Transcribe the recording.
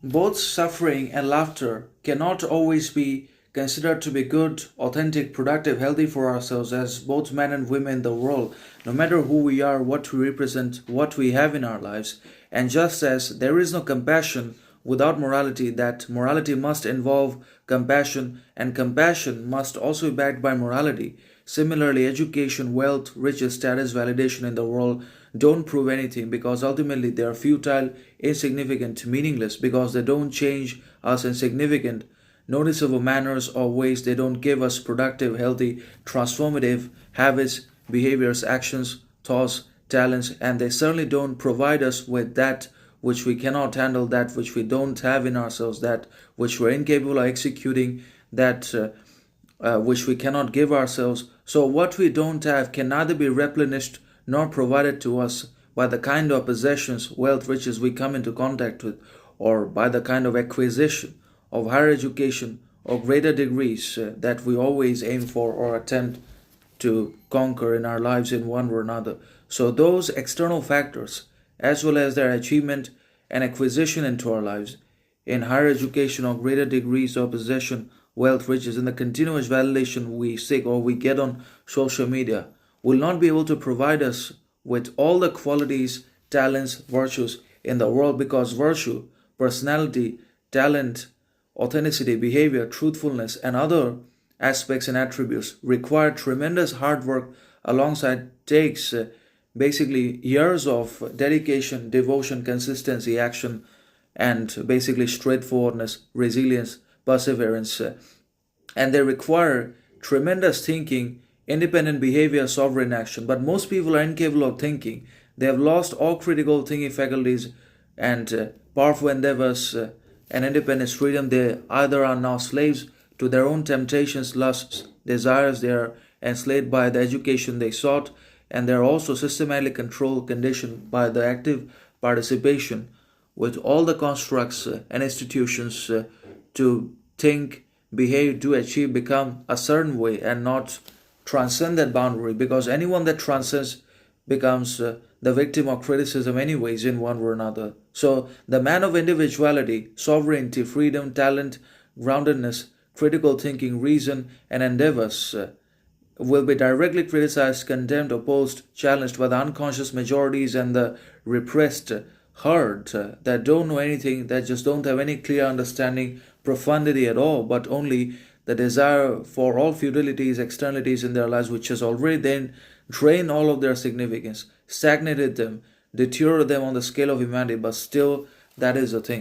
Both suffering and laughter cannot always be considered to be good, authentic, productive, healthy for ourselves as both men and women in the world, no matter who we are, what we represent, what we have in our lives. And just as there is no compassion without morality, that morality must involve compassion, and compassion must also be backed by morality. Similarly, education, wealth, riches, status, validation in the world don't prove anything because ultimately they are futile, insignificant, meaningless because they don't change us in significant, noticeable manners or ways. They don't give us productive, healthy, transformative habits, behaviors, actions, thoughts, talents, and they certainly don't provide us with that which we cannot handle, that which we don't have in ourselves, that which we're incapable of executing, that which we cannot give ourselves. So, what we don't have can neither be replenished nor provided to us by the kind of possessions, wealth, riches we come into contact with, or by the kind of acquisition of higher education or greater degrees that we always aim for or attempt to conquer in our lives in one or another. So, those external factors, as well as their achievement and acquisition into our lives, in higher education or greater degrees of possession, wealth, riches, and the continuous validation we seek or we get on social media, will not be able to provide us with all the qualities, talents, virtues in the world because virtue, personality, talent, authenticity, behavior, truthfulness, and other aspects and attributes require tremendous hard work alongside takes basically years of dedication, devotion, consistency, action, and basically straightforwardness, resilience, perseverance. And they require tremendous thinking, independent behavior, sovereign action. But most people are incapable of thinking. They have lost all critical thinking faculties and powerful endeavors and independence, freedom. They either are now slaves to their own temptations, lusts, desires. They are enslaved by the education they sought, and they are also systematically controlled, conditioned by the active participation with all the constructs and institutions to think, behave, do, achieve, become a certain way and not transcend that boundary, because anyone that transcends becomes the victim of criticism anyways in one or another. So the man of individuality, sovereignty, freedom, talent, groundedness, critical thinking, reason, and endeavors will be directly criticized, condemned, opposed, challenged by the unconscious majorities and the repressed herd that don't know anything, that just don't have any clear understanding, profundity at all, but only the desire for all futilities, externalities in their lives, which has already then drained all of their significance, stagnated them, deteriorated them on the scale of humanity, but still that is a thing.